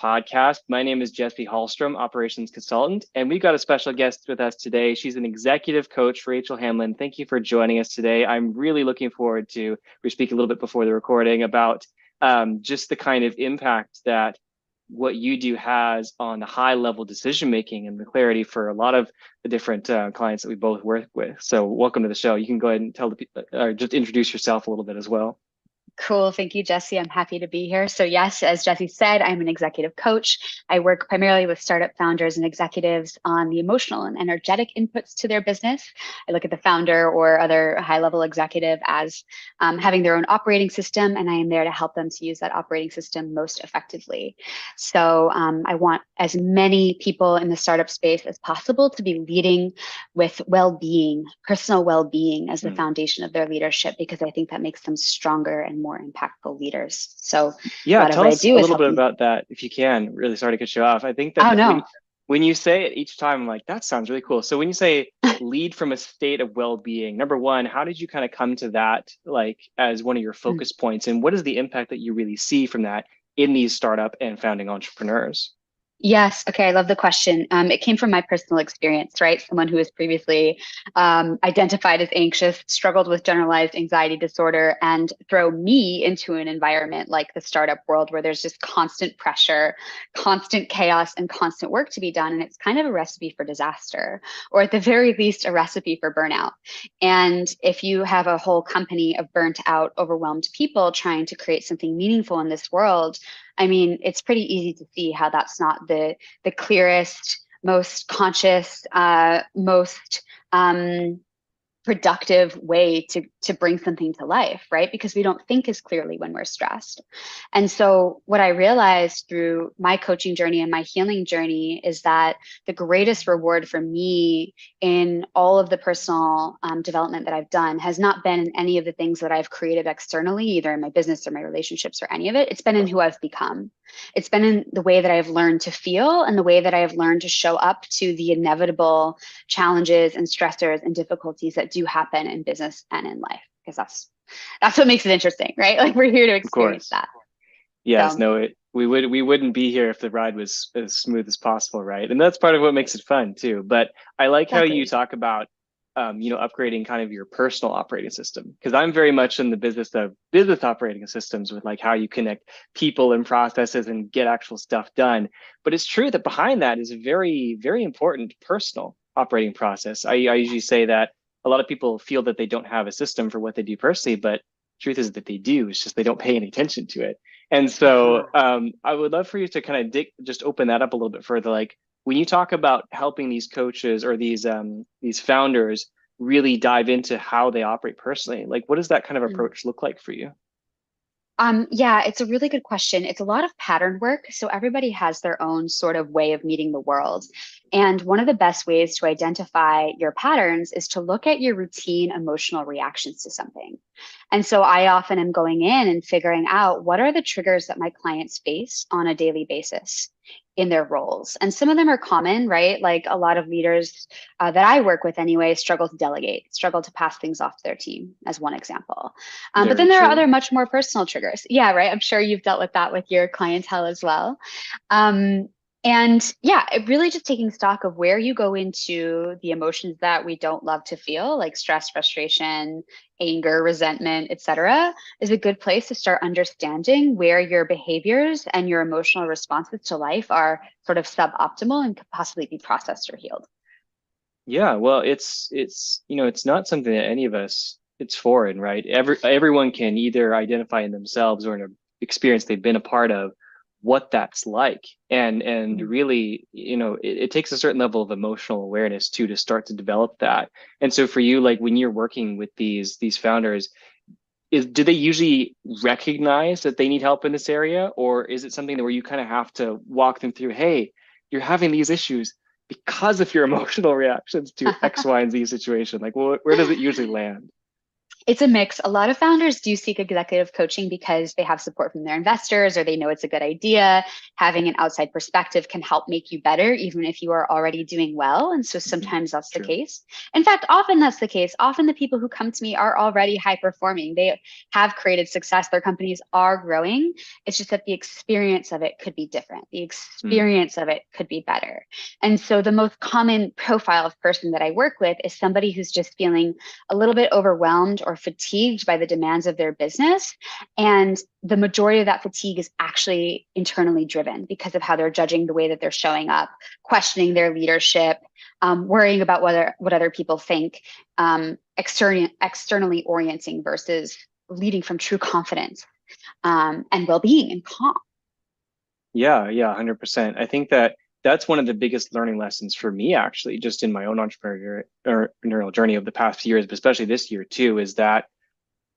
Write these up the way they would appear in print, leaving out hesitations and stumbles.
podcast. My name is Jesse Hallstrom, operations consultant, and we've got a special guest with us today. She's an executive coach, Rachel Hamlin. Thank you for joining us today. I'm really looking forward to, we speak a little bit before the recording about just the kind of impact that what you do has on the high level decision making and the clarity for a lot of the different clients that we both work with. So welcome to the show. You can go ahead and tell the people, or just introduce yourself a little bit as well. Cool. Thank you, Jesse. I'm happy to be here. So yes, as Jesse said, I'm an executive coach. I work primarily with startup founders and executives on the emotional and energetic inputs to their business. I look at the founder or other high-level executive as having their own operating system, and I am there to help them to use that operating system most effectively. So I want as many people in the startup space as possible to be leading with well-being, personal well-being as the foundation of their leadership, because I think that makes them stronger and more impactful leaders. So a Yeah, lot of tell what I us do a is little bit helping. about that if you can. Really sorry to cut you off. I think Oh that no. when you say it each time, I'm like, that sounds really cool. So when you say lead from a state of well-being, number one, how did you kind of come to that like as one of your focus points? And what is the impact that you really see from that in these startup and founding entrepreneurs? Yes. Okay. I love the question. It came from my personal experience, right? Someone who was previously identified as anxious, struggled with generalized anxiety disorder, and throw me into an environment like the startup world where there's just constant pressure, constant chaos, and constant work to be done. And it's kind of a recipe for disaster, or at the very least, a recipe for burnout. And if you have a whole company of burnt out, overwhelmed people trying to create something meaningful in this world, I mean, it's pretty easy to see how that's not the clearest, most conscious, most productive way to bring something to life, right? Because we don't think as clearly when we're stressed. And so what I realized through my coaching journey and my healing journey is that the greatest reward for me in all of the personal development that I've done has not been in any of the things that I've created externally, either in my business or my relationships or any of it. It's been in who I've become. It's been in the way that I've learned to feel and the way that I have learned to show up to the inevitable challenges and stressors and difficulties that do happen in business and in life, because that's what makes it interesting, right? Like we're here to Of experience course. that. Yes, So no, we wouldn't be here if the ride was as smooth as possible, right? And that's part of what makes it fun too. But I like how you exactly. talk about upgrading kind of your personal operating system because I'm very much in the business of business operating systems with like how you connect people and processes and get actual stuff done. But it's true that behind that is a very, very important personal operating process. I usually say that a lot of people feel that they don't have a system for what they do personally, but truth is that they do. It's just they don't pay any attention to it. And so Uh-huh. I would love for you to kind of just open that up a little bit further. Like when you talk about helping these coaches or these founders really dive into how they operate personally, like what does that kind of approach look like for you? Yeah, it's a really good question. It's a lot of pattern work. So everybody has their own sort of way of meeting the world. And one of the best ways to identify your patterns is to look at your routine emotional reactions to something. And so I often am going in and figuring out what are the triggers that my clients face on a daily basis in their roles. And some of them are common, right? Like a lot of leaders that I work with anyway struggle to delegate, struggle to pass things off to their team, as one example. But Very then there are true. other much more personal triggers. Yeah, right. I'm sure you've dealt with that with your clientele as well. Um, and yeah, it really just taking stock of where you go into the emotions that we don't love to feel, like stress, frustration, anger, resentment, etc., is a good place to start understanding where your behaviors and your emotional responses to life are sort of suboptimal and could possibly be processed or healed. Yeah, well, it's it's not something that any of us it's foreign, right? Everyone can either identify in themselves or in an experience they've been a part of what that's like. And Mm. really, it takes a certain level of emotional awareness too to start to develop that. And so for you, like when you're working with these founders, do they usually recognize that they need help in this area, or is it something that where you kind of have to walk them through, hey, you're having these issues because of your emotional reactions to X, Y, and Z situation? Like, where does it usually land? It's a mix. A lot of founders do seek executive coaching because they have support from their investors or they know it's a good idea. Having an outside perspective can help make you better, even if you are already doing well. And so Mhm. sometimes that's the True. case. In fact, often that's the case. Often the people who come to me are already high performing. They have created success. Their companies are growing. It's just that the experience of it could be different. The Mm. experience of it could be better. And so the most common profile of person that I work with is somebody who's just feeling a little bit overwhelmed or fatigued by the demands of their business. And the majority of that fatigue is actually internally driven because of how they're judging the way that they're showing up, questioning their leadership, worrying about what other people think, externally orienting versus leading from true confidence and well-being and calm. Yeah, yeah, 100%. I think that that's one of the biggest learning lessons for me, actually, just in my own entrepreneurial journey of the past few years, but especially this year too, is that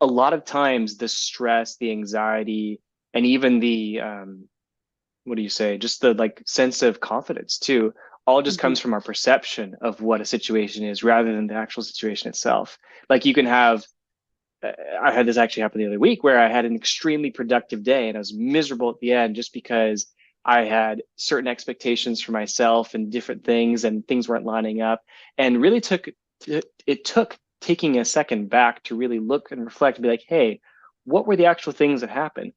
a lot of times the stress, the anxiety, and even the what do you say, just the like sense of confidence too, all just Mm-hmm. comes from our perception of what a situation is rather than the actual situation itself. Like you can have I had this actually happen the other week where I had an extremely productive day and I was miserable at the end just because I had certain expectations for myself and different things and things weren't lining up and really took taking a second back to really look and reflect and be like, hey, what were the actual things that happened?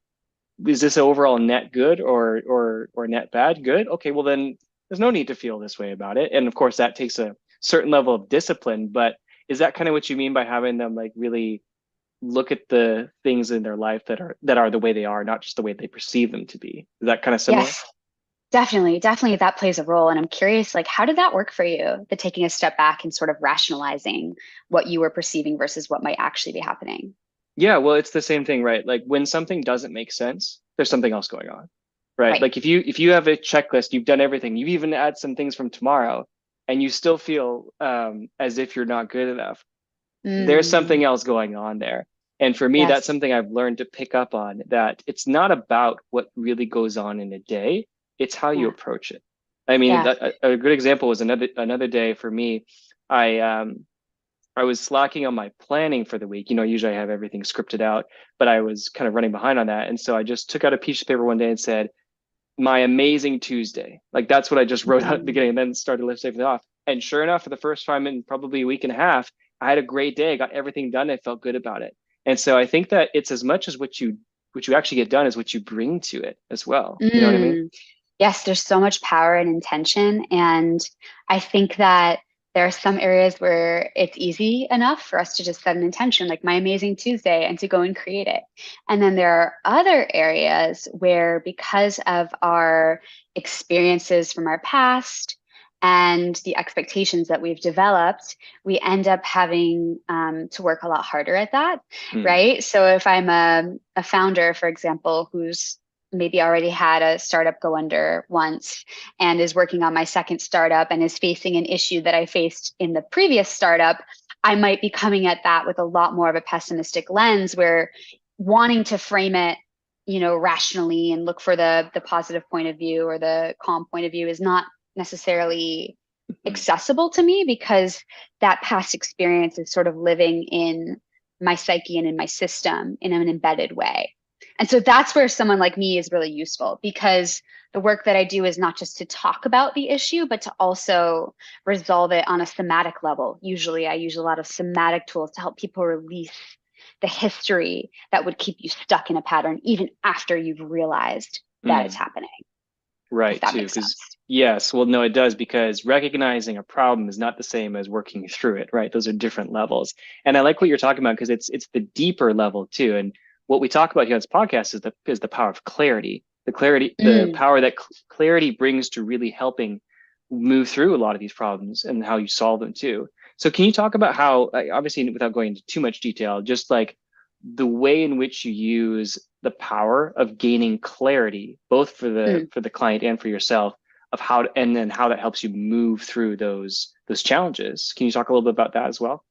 Is this overall net good or net bad? Good. Okay, well then there's no need to feel this way about it. And of course that takes a certain level of discipline, but is that kind of what you mean by having them like really look at the things in their life that are the way they are, not just the way they perceive them to be? Is that kind of similar? Yes, definitely that plays a role. And I'm curious, like, how did that work for you? The taking a step back and sort of rationalizing what you were perceiving versus what might actually be happening. Yeah, well, it's the same thing, right? Like when something doesn't make sense, there's something else going on, right? Right. Like if you have a checklist, you've done everything, you've even add some things from tomorrow, and you still feel as if you're not good enough, there's Mm, something else going on there. And for me, that's yes. something I've learned to pick up on, that it's not about what really goes on in a day, it's how you Yeah. approach it. I mean, Yeah. a good example was another day for me. I was slacking on my planning for the week. Usually I have everything scripted out, but I was kind of running behind on that. And so I just took out a piece of paper one day and said, my amazing Tuesday. Like that's what I just wrote out at the Mm, beginning and then started listing it off. And sure enough, for the first time in probably a week and a half, I had a great day. I got everything done. I felt good about it. And so I think that it's as much as what you actually get done is what you bring to it as well. You know what I mean? mm. Yes, there's so much power and intention. And I think that there are some areas where it's easy enough for us to just set an intention, like my amazing Tuesday, and to go and create it. And then there are other areas where, because of our experiences from our past and the expectations that we've developed, we end up having to work a lot harder at that, Mm, right? So if I'm a founder, for example, who's maybe already had a startup go under once and is working on my second startup and is facing an issue that I faced in the previous startup, I might be coming at that with a lot more of a pessimistic lens where wanting to frame it, rationally and look for the positive point of view or the calm point of view is not necessarily mm, accessible to me because that past experience is sort of living in my psyche and in my system in an embedded way. And so that's where someone like me is really useful because the work that I do is not just to talk about the issue, but to also resolve it on a somatic level. Usually, I use a lot of somatic tools to help people release the history that would keep you stuck in a pattern, even after you've realized that it's mm. happening, if Right, that too. makes Because sense. yes, well, no, it does, because recognizing a problem is not the same as working through it, right? Those are different levels. And I like what you're talking about because it's the deeper level too. And what we talk about here on this podcast is the power of clarity. The Mm. power that clarity brings to really helping move through a lot of these problems and how you solve them too. So can you talk about how, obviously without going into too much detail, just like the way in which you use the power of gaining clarity, both for the Mm. for the client and for yourself, of and then how that helps you move through those challenges. Can you talk a little bit about that as well?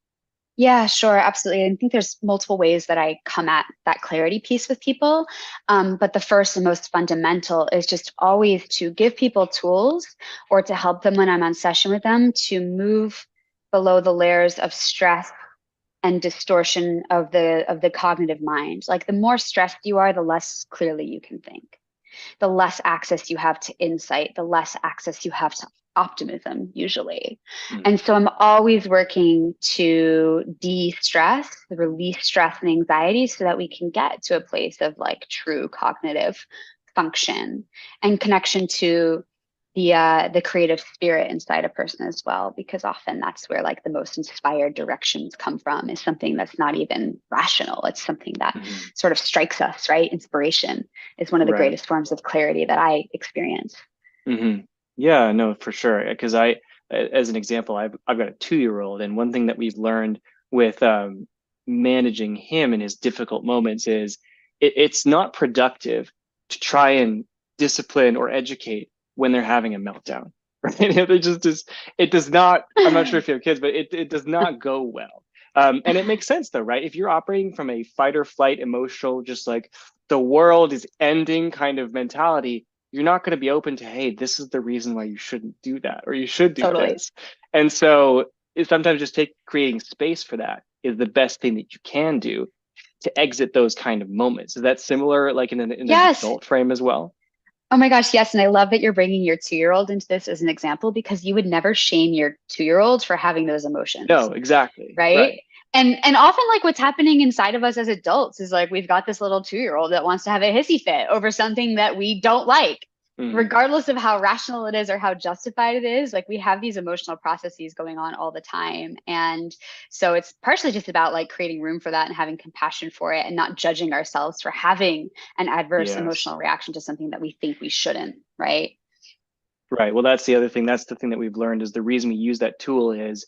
Yeah, sure, absolutely. I think there's multiple ways that I come at that clarity piece with people. But the first and most fundamental is just always to give people tools or to help them when I'm on session with them to move below the layers of stress and distortion of the cognitive mind. Like the more stressed you are, the less clearly you can think, the less access you have to insight, the less access you have to optimism usually. Mm. And so I'm always working to de-stress, release stress and anxiety so that we can get to a place of like true cognitive function and connection to the creative spirit inside a person as well, because often that's where like the most inspired directions come from, is something that's not even rational. It's something that Mhm. sort of strikes us, right? Inspiration is one of the Right. greatest forms of clarity that I experience. Hmm. Yeah, no, for sure. Because as an example, I've got a 2-year-old, and one thing that we've learned with managing him in his difficult moments is it's not productive to try and discipline or educate when they're having a meltdown, right? It does not. I'm not sure if you have kids, but it does not go well. And it makes sense though, right? If you're operating from a fight or flight emotional, just like the world is ending kind of mentality, you're not going to be open to, hey, this is the reason why you shouldn't do that, or you should do Totally. this. And so sometimes just creating space for that is the best thing that you can do to exit those kind of moments. Is that similar, like in an Yes. adult frame as well? Oh my gosh, yes. And I love that you're bringing your 2-year-old into this as an example, because you would never shame your 2-year-old for having those emotions, No, exactly. right? Right. And often like what's happening inside of us as adults is like we've got this little 2-year-old that wants to have a hissy fit over something that we don't like, Mm. regardless of how rational it is or how justified it is. Like we have these emotional processes going on all the time. And so it's partially just about like creating room for that and having compassion for it and not judging ourselves for having an adverse Yes. emotional reaction to something that we think we shouldn't, right? Right. Well, that's the other thing. That's the thing that we've learned is the reason we use that tool is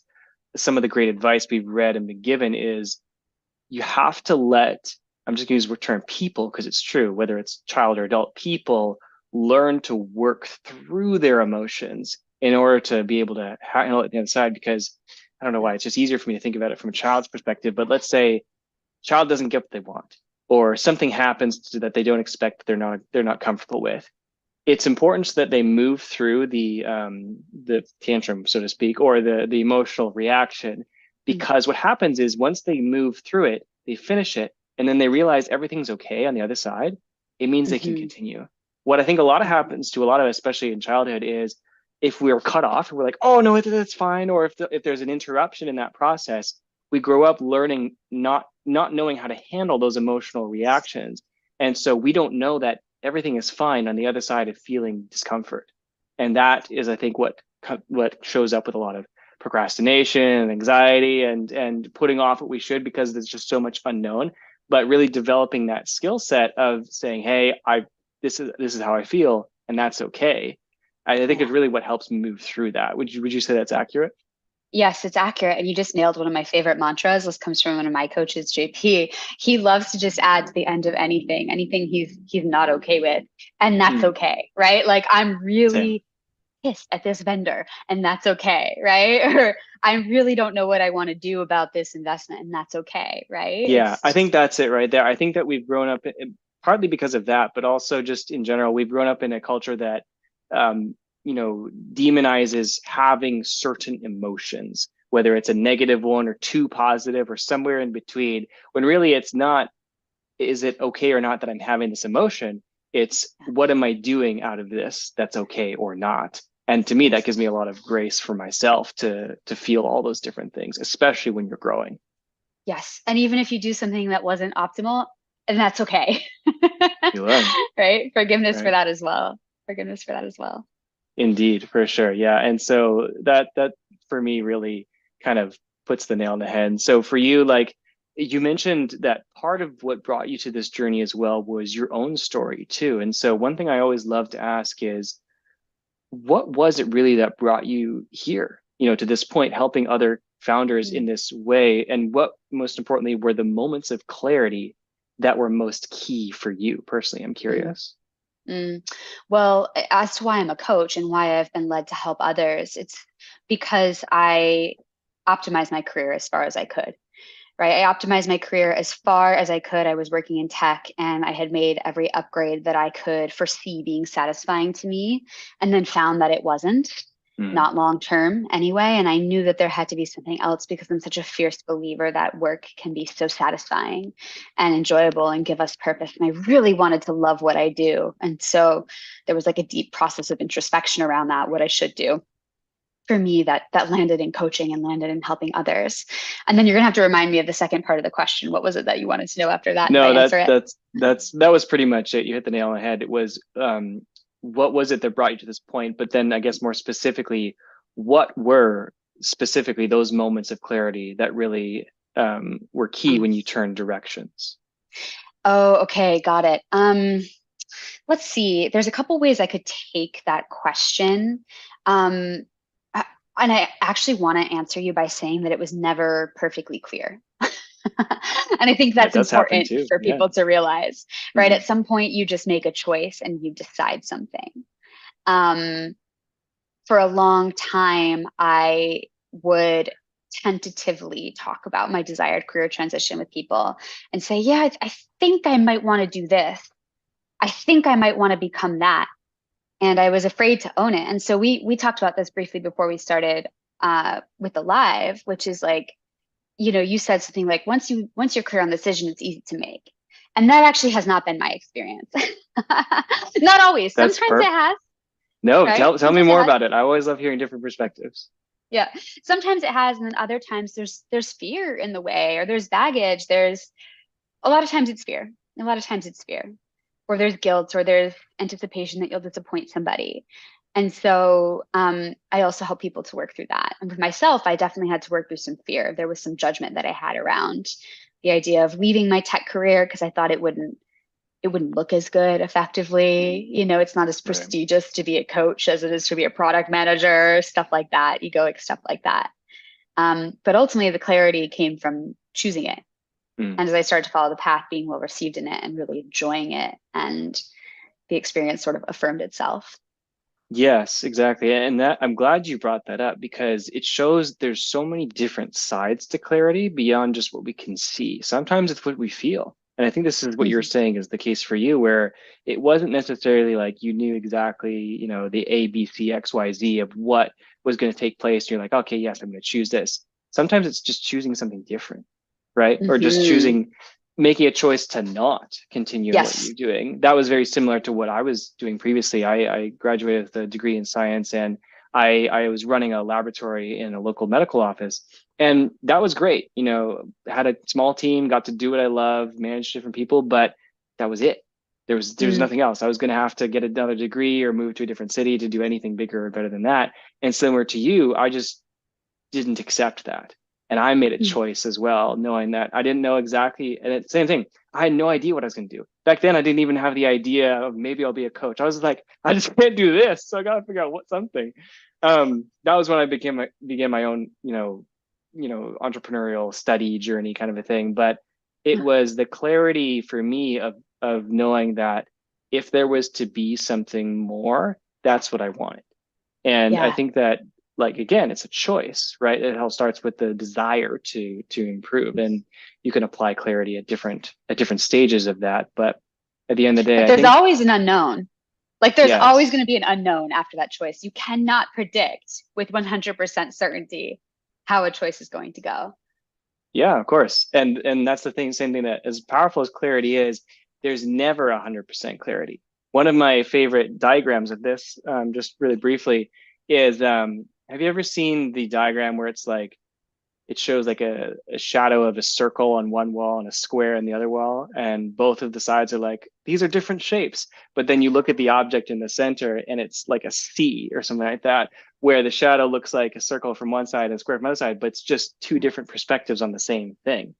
some of the great advice we've read and been given is you have to let, I'm just going to use the term people because it's true, whether it's child or adult, people learn to work through their emotions in order to be able to handle it on the other side. Because I don't know why, it's just easier for me to think about it from a child's perspective. But let's say child doesn't get what they want, or something happens that they don't expect, that they're not comfortable with. It's important so that they move through the tantrum, so to speak, or the emotional reaction, because what happens is once they move through it, they finish it, and then they realize everything's okay on the other side. It means they can Mm-hmm. continue. What I think a lot of happens to a lot of, especially in childhood, is if we're cut off, we're like, oh no, that's fine, or if there's an interruption in that process, we grow up learning not knowing how to handle those emotional reactions, and so we don't know that everything is fine on the other side of feeling discomfort. And that is, I think, what shows up with a lot of procrastination and anxiety and putting off what we should because there's just so much unknown. But really developing that skill set of saying, hey, I this is how I feel, and that's okay. I think Yeah. it's really what helps me move through that. Would you say that's accurate? Yes, it's accurate. And you just nailed one of my favorite mantras. This comes from one of my coaches, JP. He loves to just add to the end of anything he's not okay with. And that's Mm, okay, right? Like I'm same. really pissed at this vendor and that's okay, right? Or I really don't know what I want to do about this investment and that's okay, right? Yeah, It's I think just that's it right there. I think that we've grown up partly because of that, but also just in general, we've grown up in a culture that, um, demonizes having certain emotions, whether it's a negative one or too positive or somewhere in between, when really it's not, is it okay or not that I'm having this emotion? It's what am I doing out of this that's okay or not? And to me, that yes. gives me a lot of grace for myself to feel all those different things, especially when you're growing. Yes. And even if you do something that wasn't optimal, and that's okay. You learn, Right? Forgiveness for right? that as well. Forgiveness for that as well. Indeed, for sure. Yeah. And so that for me really kind of puts the nail on the head. So for you, like you mentioned that part of what brought you to this journey as well was your own story too. And so one thing I always love to ask is what was it really that brought you here, to this point, helping other founders in Mm. this way? And what most importantly were the moments of clarity that were most key for you personally? I'm Mm. curious. Mm. Well, as to why I'm a coach and why I've been led to help others, it's because I optimized my career as far as I could, right? I optimized my career as far as I could. I was working in tech and I had made every upgrade that I could foresee being satisfying to me, and then found that it wasn't. not long term anyway. And I knew that there had to be something else because I'm such a fierce believer that work can be so satisfying and enjoyable and give us purpose. And I really wanted to love what I do. And so there was like a deep process of introspection around that, what I should do for me that landed in coaching and landed in helping others. And then you're gonna have to remind me of the second part of the question. What was it that you wanted to know after that? Did I No, answer it? that was pretty much it. You hit the nail on the head. It was what was it that brought you to this point? But then I guess more specifically, what were specifically those moments of clarity that really were key when you turned directions? Oh, okay, got it. Let's see. There's a couple ways I could take that question. Um, and I actually want to answer you by saying that it was never perfectly clear. And I think That that's does happen important too. for Yeah. people to realize, right? Mhm. At some point, you just make a choice and you decide something. Um, for a long time, I would tentatively talk about my desired career transition with people and say, yeah, I think I might want to do this. I think I might want to become that. And I was afraid to own it. And so we talked about this briefly before we started with the live, which is like, you said something like once you're clear on the decision, it's easy to make. And that actually has not been my experience. Not always. That's Sometimes it perfect. has, No, right? tell me Sometimes it more has. about it. I always love hearing different perspectives. Yeah. Sometimes it has, and then other times there's fear in the way, or there's baggage. There's a lot of times it's fear. A lot of times it's fear. Or there's guilt, or there's anticipation that you'll disappoint somebody. And so I also help people to work through that. And with myself, I definitely had to work through some fear. There was some judgment that I had around the idea of leaving my tech career because I thought it wouldn't look as good effectively. It's not as Right. prestigious to be a coach as it is to be a product manager, stuff like that, egoic stuff like that. But ultimately, the clarity came from choosing it. Mm. And as I started to follow the path, being well received in it and really enjoying it, and the experience sort of affirmed itself. Yes, exactly. And that I'm glad you brought that up because it shows there's so many different sides to clarity beyond just what we can see. Sometimes it's what we feel. And I think this is what you're Mhm. saying is the case for you, where it wasn't necessarily like you knew exactly, the A, B, C, X, Y, Z of what was going to take place. You're like, okay, yes, I'm going to choose this. Sometimes it's just choosing something different, right? Or just Mhm. choosing making a choice to not continue in what Yes. you're doing. That was very similar to what I was doing previously. I graduated with a degree in science and I was running a laboratory in a local medical office. And that was great. Had a small team, got to do what I love, manage different people, but that was it. There was Mm. nothing else. I was going to have to get another degree or move to a different city to do anything bigger or better than that. And similar to you, I just didn't accept that. And I made a Mm. choice as well, knowing that I didn't know exactly. And it's the same thing. I had no idea what I was going to do. Back then, I didn't even have the idea of maybe I'll be a coach. I was like, I just can't do this. So I got to figure out what something. That was when I began my own, entrepreneurial study journey kind of a thing. But it was the clarity for me of knowing that if there was to be something more, that's what I wanted. And I Yeah. think that, like, again, it's a choice, right? It all starts with the desire to improve, and you can apply clarity at different stages of that. But at the end of the day, But I there's think always an unknown. Like there's always going yes, to be an unknown after that choice. You cannot predict with 100% certainty how a choice is going to go. yeah, of course. And that's the thing, same thing, that as powerful as clarity is, there's never 100% clarity. One of my favorite diagrams of this, just really briefly, is have you ever seen the diagram where it's like it shows like a shadow of a circle on one wall and a square on the other wall, and both of the sides are like, these are different shapes, but then you look at the object in the center and it's like a C or something like that, where the shadow looks like a circle from one side and a square from the other side, but it's just two different perspectives on the same thing.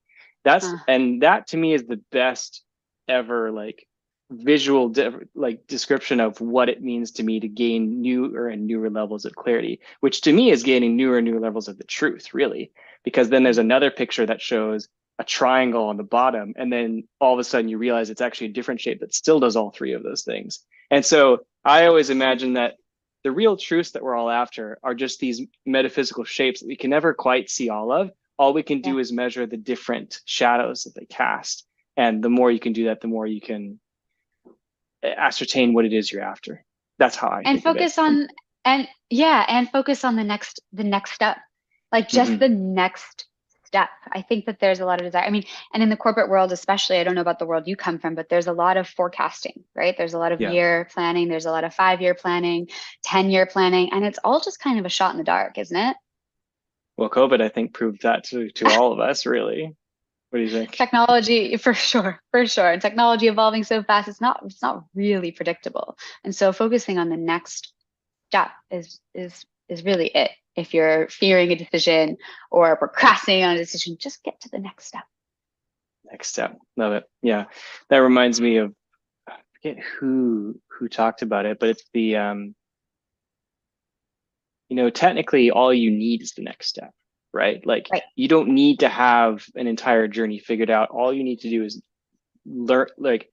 Uh, And that to me is the best ever, like, visual like description of what it means to me to gain newer and newer levels of clarity, which to me is gaining newer and newer levels of the truth, really. Because then there's another picture that shows a triangle on the bottom, and then all of a sudden you realize it's actually a different shape that still does all three of those things. And so I always imagine that the real truths that we're all after are just these metaphysical shapes that we can never quite see all of. All we can yeah. do is measure the different shadows that they cast. And the more you can do that, the more you can ascertain what it is you're after. That's how I And think of it. focus on And yeah, and focus on the next step, like just Hmm. the next step. I think that there's a lot of desire. I mean, and in the corporate world, especially, I don't know about the world you come from, but there's a lot of forecasting, right? There's a lot of Yeah. year planning, there's a lot of 5-year planning, 10-year planning, and it's all just kind of a shot in the dark, isn't it? Well, COVID, I think, proved that to all of us, really. What do you think? Technology, for sure, for sure. And technology evolving so fast, it's not really predictable. And so focusing on the next step is really it. If you're fearing a decision or procrastinating on a decision, just get to the next step. Next step. Love it. Yeah. That reminds me of, I forget who talked about it, but it's the technically all you need is the next step, right? Like Right. you don't need to have an entire journey figured out. All you need to do is learn, like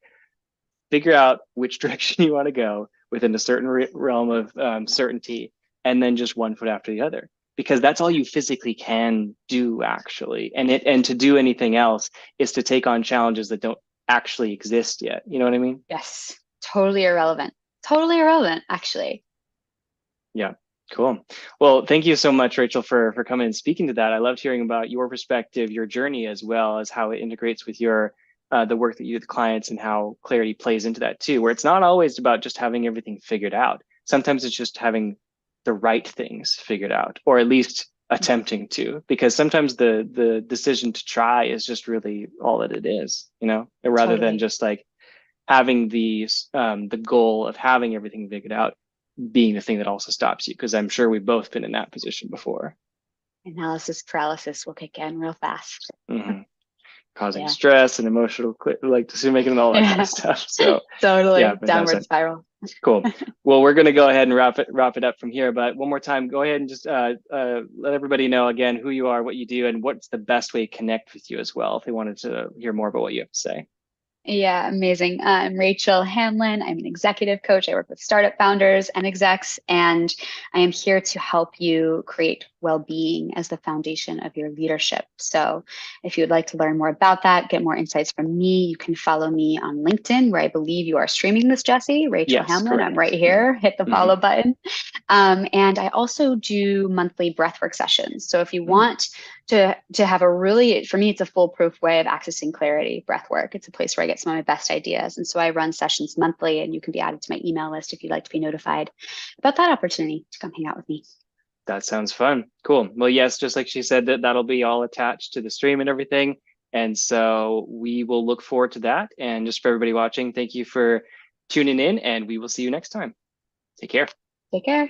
figure out which direction you want to go within a certain realm of certainty, and then just one foot after the other, because that's all you physically can do actually. And to do anything else is to take on challenges that don't actually exist yet. You know what I mean? Yes. Totally irrelevant. Totally irrelevant, actually. Yeah. Cool. Well, thank you so much, Rachel, for coming and speaking to that. I loved hearing about your perspective, your journey, as well as how it integrates with your the work that you do with clients and how clarity plays into that too, where it's not always about just having everything figured out. Sometimes it's just having the right things figured out, or at least attempting to, because sometimes the decision to try is just really all that it is, rather than Totally. just like having the goal of having everything figured out being the thing that also stops you, because I'm sure we've both been in that position before. Analysis paralysis will kick in real fast. Hmm. Causing Yeah. stress and emotional like decision making and all that kind of Yeah. stuff. So yeah, Totally. Downward fantastic. spiral. Cool. Well, we're going to go ahead and wrap it up from here. But one more time, go ahead and just let everybody know again who you are, what you do, and what's the best way to connect with you as well, if they wanted to hear more about what you have to say. Yeah, amazing. I'm Rachel Hamlin. I'm an executive coach. I work with startup founders and execs, and I am here to help you create well-being as the foundation of your leadership. So, if you would like to learn more about that, get more insights from me, you can follow me on LinkedIn, where I believe you are streaming this, Jesse. Rachel Yes, Hamlin. I'm right correct. here. Hit the Hmm. follow button. And I also do monthly breathwork sessions. So, if you Hmm. want to have a really, for me, it's a foolproof way of accessing clarity. Breathwork, it's a place where I get some of my best ideas, and so I run sessions monthly, and you can be added to my email list if you'd like to be notified about that opportunity to come hang out with me. That sounds fun. Cool. Well, yes, just like she said, that'll be all attached to the stream and everything. And so we will look forward to that. And just for everybody watching, thank you for tuning in, and we will see you next time. Take care. Take care.